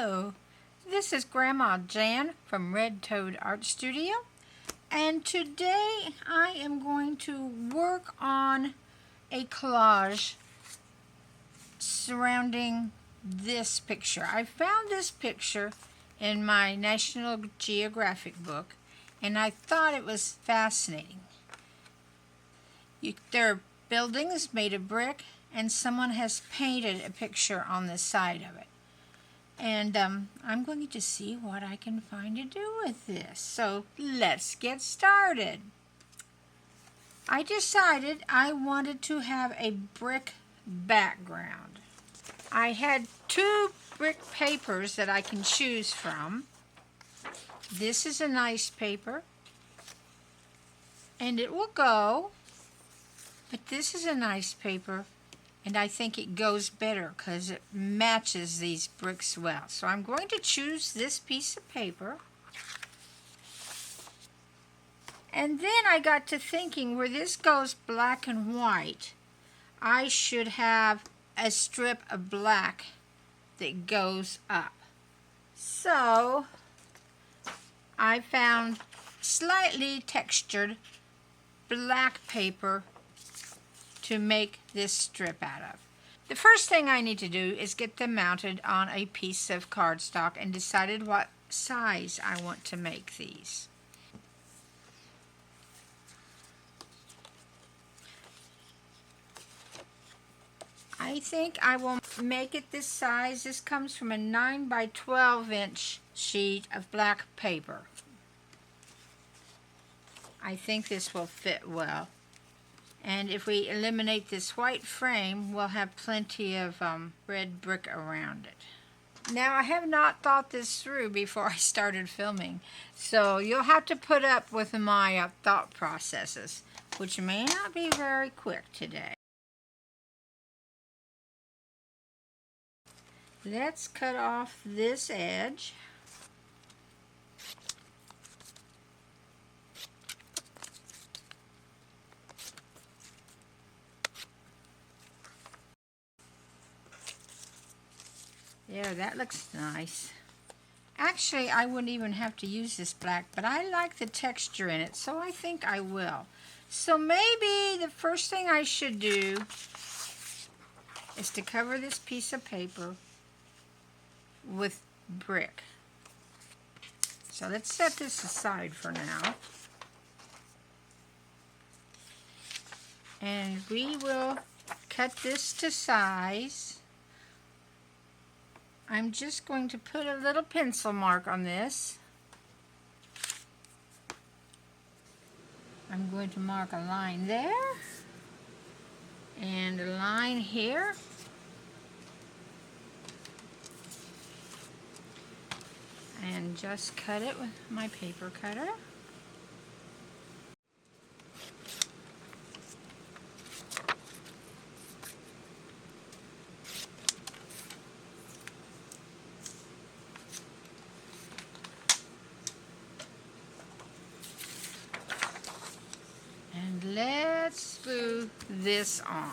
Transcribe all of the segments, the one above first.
Hello, this is Grandma Jan from Red Toad Art Studio, and today I am going to work on a collage surrounding this picture. I found this picture in my National Geographic book, and I thought it was fascinating. There are buildings made of brick, and someone has painted a picture on the side of it. And I'm going to see what I can find to do with this. So let's get started. I decided I wanted to have a brick background. I had two brick papers that I can choose from. This is a nice paper, and it will go. But this is a nice paper, and I think it goes better because it matches these bricks well. So I'm going to choose this piece of paper. And then I got to thinking, where this goes black and white, I should have a strip of black that goes up. So I found slightly textured black paper to make this strip out of. The first thing I need to do is get them mounted on a piece of cardstock and decided what size I want to make these. I think I will make it this size. This comes from a 9 by 12 inch sheet of black paper. I think this will fit well. And if we eliminate this white frame, we'll have plenty of red brick around it. Now, I have not thought this through before I started filming, so you'll have to put up with my thought processes, which may not be very quick today. Let's cut off this edge. There, that looks nice. Actually, I wouldn't even have to use this black, but I like the texture in it, so I think I will. So maybe the first thing I should do is to cover this piece of paper with brick. So let's set this aside for now. And we will cut this to size. I'm just going to put a little pencil mark on this. I'm going to mark a line there and a line here. And just cut it with my paper cutter. And let's glue this on.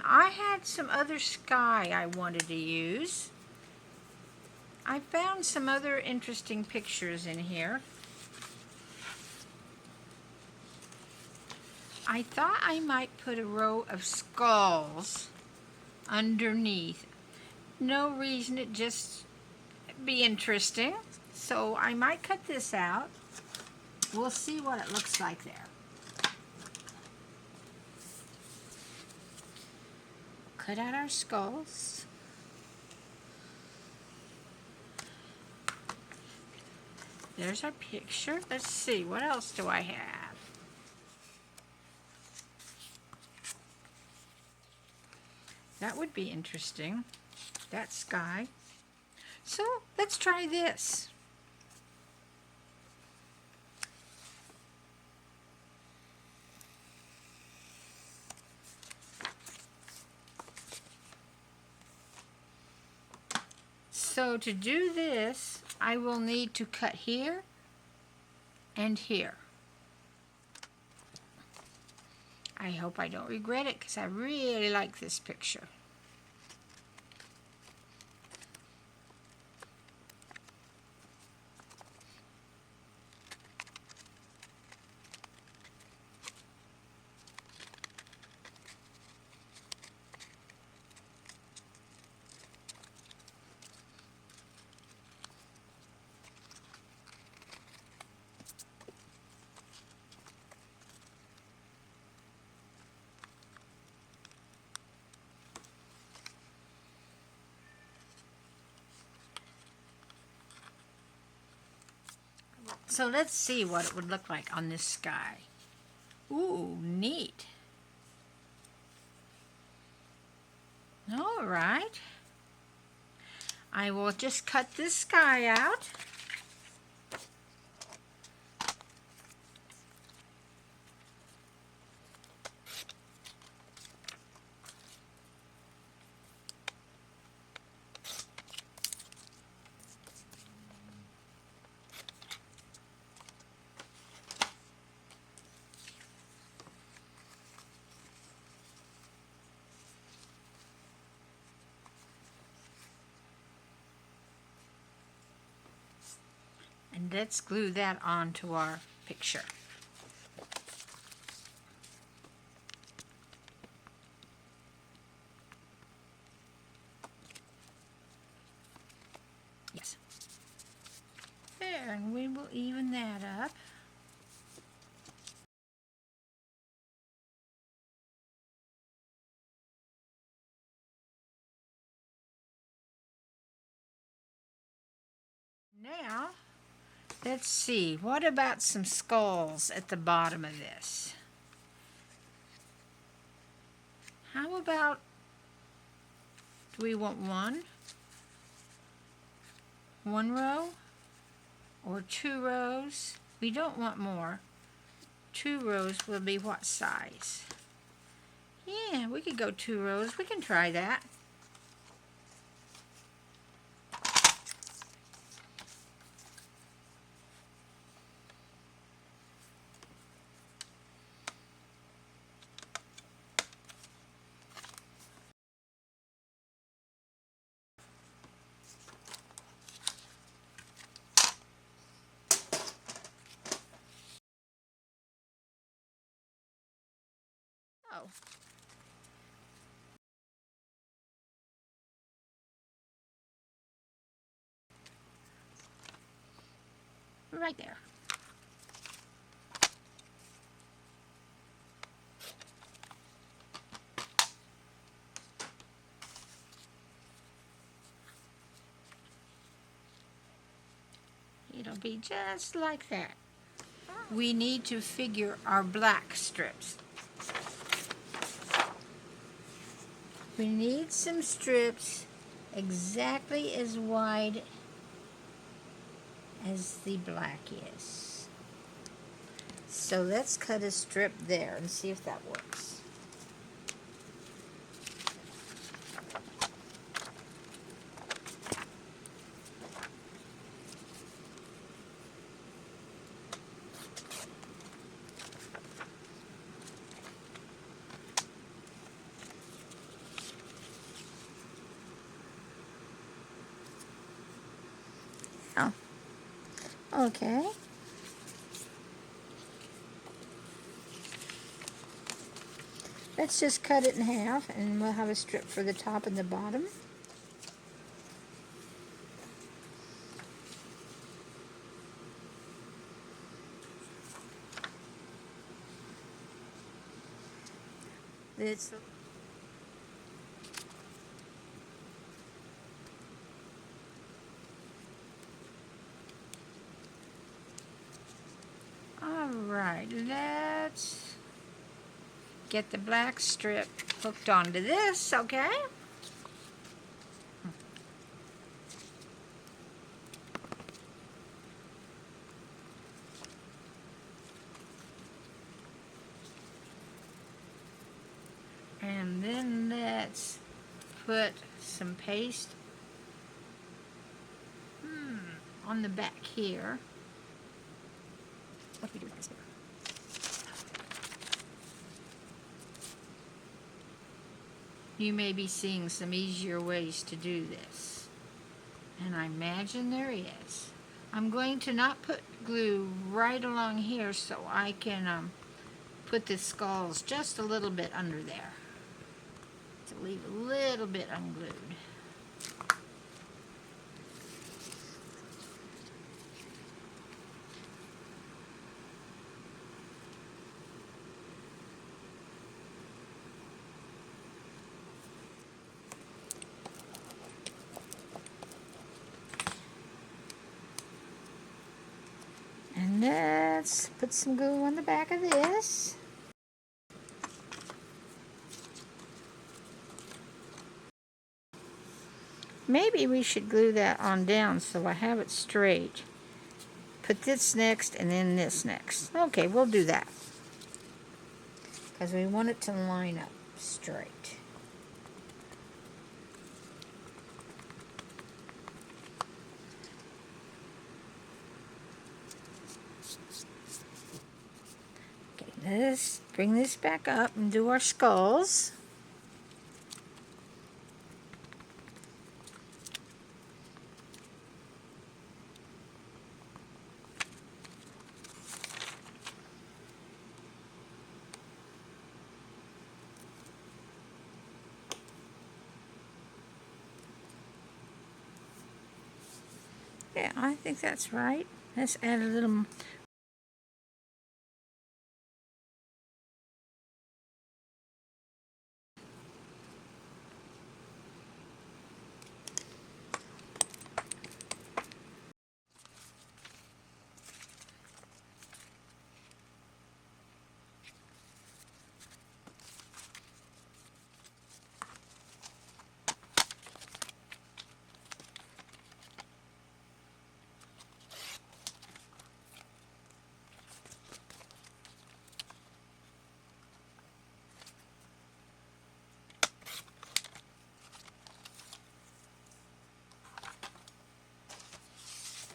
I had some other sky I wanted to use. I found some other interesting pictures in here. I thought I might put a row of skulls underneath. No reason, it just be interesting. So I might cut this out. We'll see what it looks like there. Cut out our skulls. There's our picture. Let's see, what else do I have? That would be interesting. That sky. So let's try this. So to do this, I will need to cut here and here. I hope I don't regret it because I really like this picture. So let's see what it would look like on this sky. Ooh, neat. All right. I will just cut this sky out. And let's glue that onto our picture. Yes. There, and we will even that up. Now, let's see, what about some skulls at the bottom of this? How about, do we want one row or 2 rows? We don't want more. 2 rows will be what size? Yeah, we could go 2 rows. We can try that. Oh. Right there. It'll be just like that. We need to figure our black strips. We need some strips exactly as wide as the black is. So let's cut a strip there and see if that works. Okay. Let's just cut it in half, and we'll have a strip for the top and the bottom. It's all right. Let's get the black strip hooked onto this, okay? And then let's put some paste on the back here. What do we do with this? You may be seeing some easier ways to do this, and I imagine there is. I'm going to not put glue right along here so I can put the skulls just a little bit under there, to leave a little bit unglued. And let's put some glue on the back of this. Maybe we should glue that on down so I have it straight. Put this next and then this next. Okay, we'll do that, because we want it to line up straight. Okay, let's bring this back up and do our skulls. Yeah, I think that's right. Let's add a little.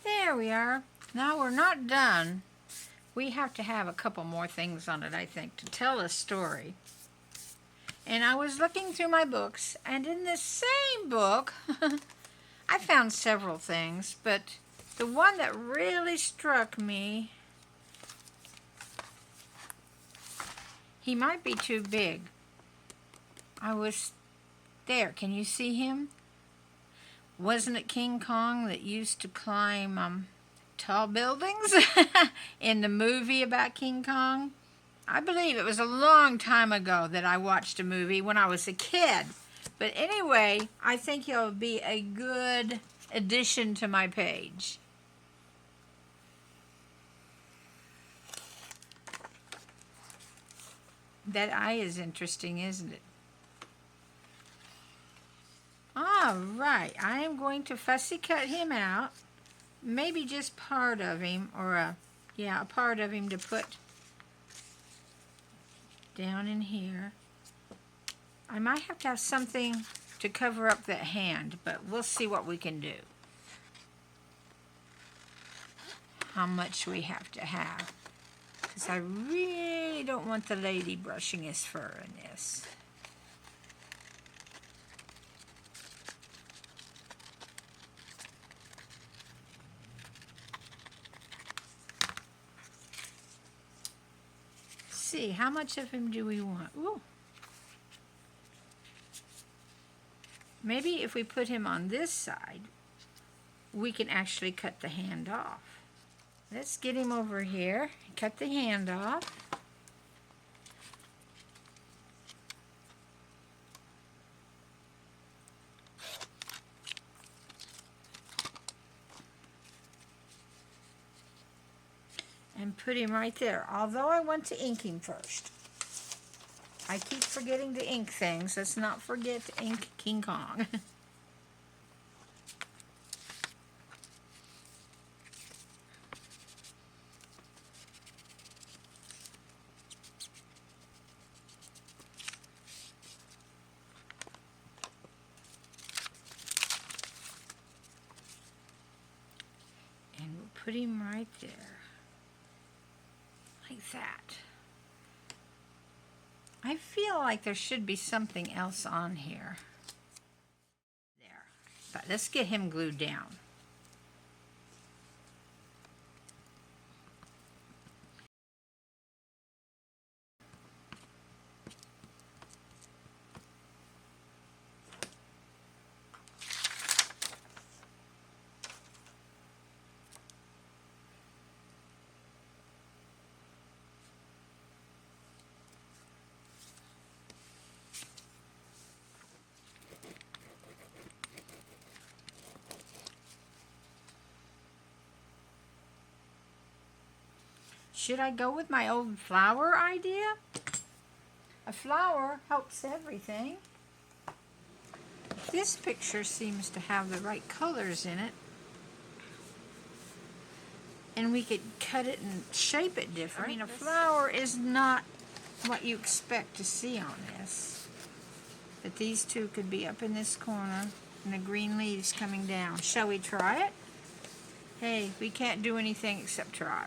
There we are. Now we're not done. We have to have a couple more things on it, I think, to tell a story. And I was looking through my books, and in this same book, I found several things, but the one that really struck me, he might be too big. There, can you see him? Wasn't it King Kong that used to climb tall buildings in the movie about King Kong? I believe it was a long time ago that I watched a movie when I was a kid. But anyway, I think he'll be a good addition to my page. That eye is interesting, isn't it? All right, I am going to fussy cut him out. Maybe just part of him, or a part of him to put down in here. I might have to have something to cover up that hand, but we'll see what we can do. How much we have to have. Because I really don't want the lady brushing his fur in this. see, how much of him do we want? Ooh. Maybe if we put him on this side, we can actually cut the hand off. Let's get him over here, cut the hand off. And put him right there, although I want to ink him first. I keep forgetting to ink things. Let's not forget to ink King Kong. And we'll put him right there. Like that. I feel like there should be something else on here. There. But let's get him glued down. Should I go with my old flower idea? A flower helps everything. This picture seems to have the right colors in it. And we could cut it and shape it different. I mean, a flower is not what you expect to see on this. But these two could be up in this corner and the green leaves coming down. Shall we try it? Hey, we can't do anything except try.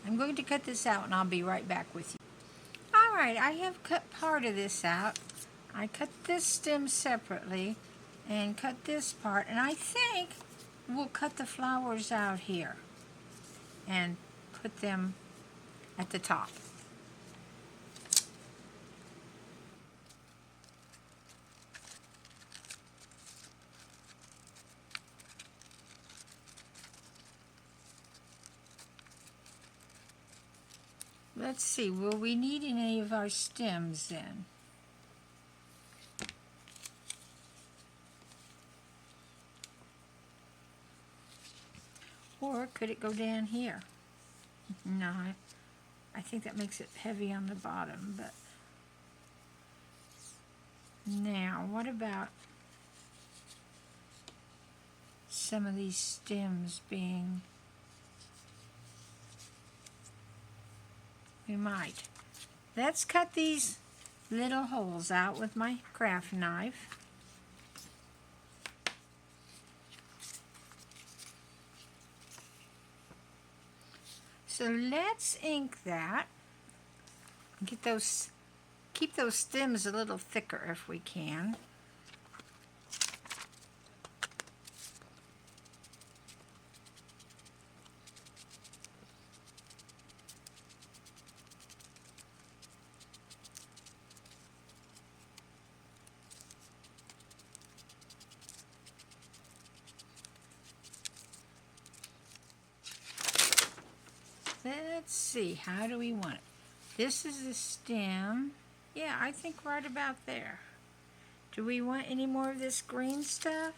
I'm going to cut this out and I'll be right back with you. Alright, I have cut part of this out. I cut this stem separately and cut this part, and I think we'll cut the flowers out here and put them at the top. Let's see, will we need any of our stems then? Or could it go down here? No, I think that makes it heavy on the bottom, but now what about some of these stems being... We might. Let's cut these little holes out with my craft knife. So let's ink that. Get those, keep those stems a little thicker if we can. Let's see, how do we want it? This is the stem. Yeah, I think right about there. Do we want any more of this green stuff?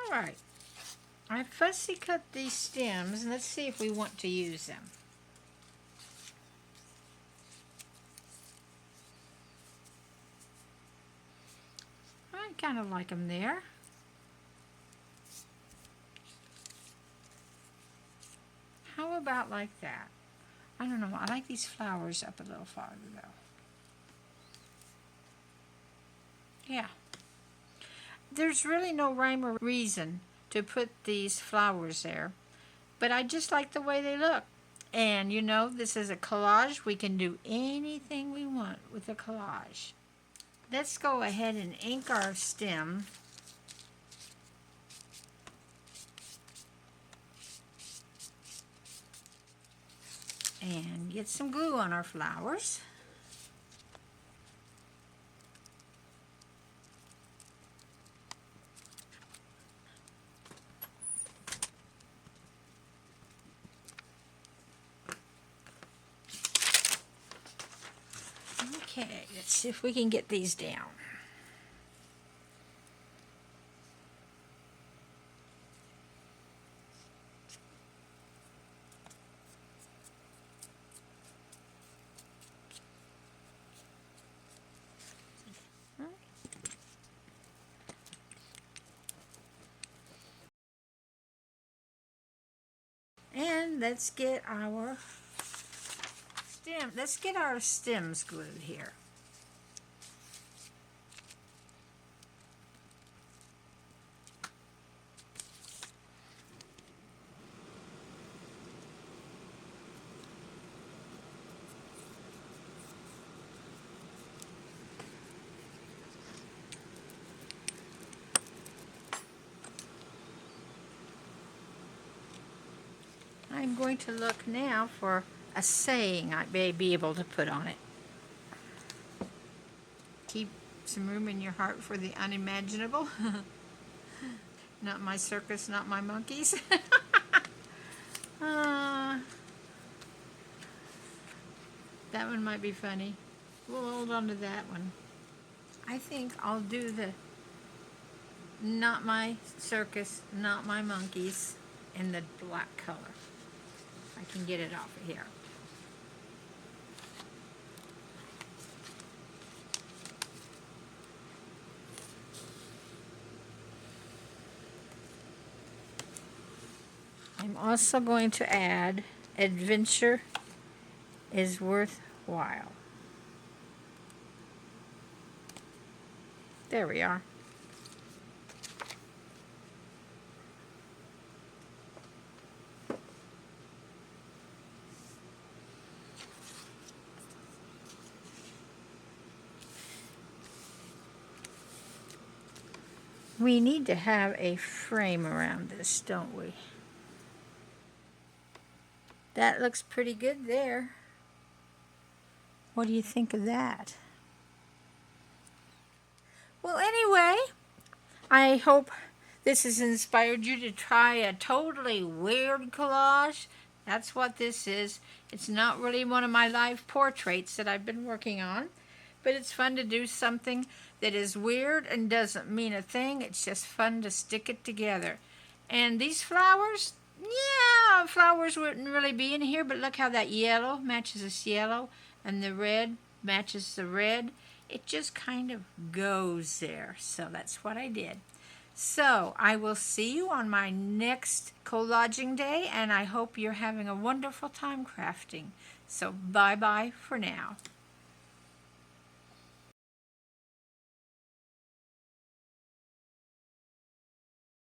Alright, I fussy cut these stems, and let's see if we want to use them. I kind of like them there. How about like that? I don't know, I like these flowers up a little farther though. Yeah. There's really no rhyme or reason to put these flowers there, but I just like the way they look. And you know, this is a collage. We can do anything we want with a collage. Let's go ahead and ink our stem. And get some glue on our flowers. Okay, let's see if we can get these down. And let's get our stems glued here. I'm going to look now for a saying I may be able to put on it. Keep some room in your heart for the unimaginable. Not my circus, not my monkeys. That one might be funny. We'll hold on to that one. I think I'll do the not my circus, not my monkeys in the black color. I can get it off of here. I'm also going to add adventure is worthwhile. There we are. We need to have a frame around this, don't we? That looks pretty good there. What do you think of that? Well, anyway, I hope this has inspired you to try a totally weird collage. That's what this is. It's not really one of my live portraits that I've been working on, but it's fun to do something that is weird and doesn't mean a thing. It's just fun to stick it together. And these flowers, yeah, flowers wouldn't really be in here, but look how that yellow matches this yellow and the red matches the red. It just kind of goes there. So that's what I did. So I will see you on my next collaging day, and I hope you're having a wonderful time crafting. So bye-bye for now.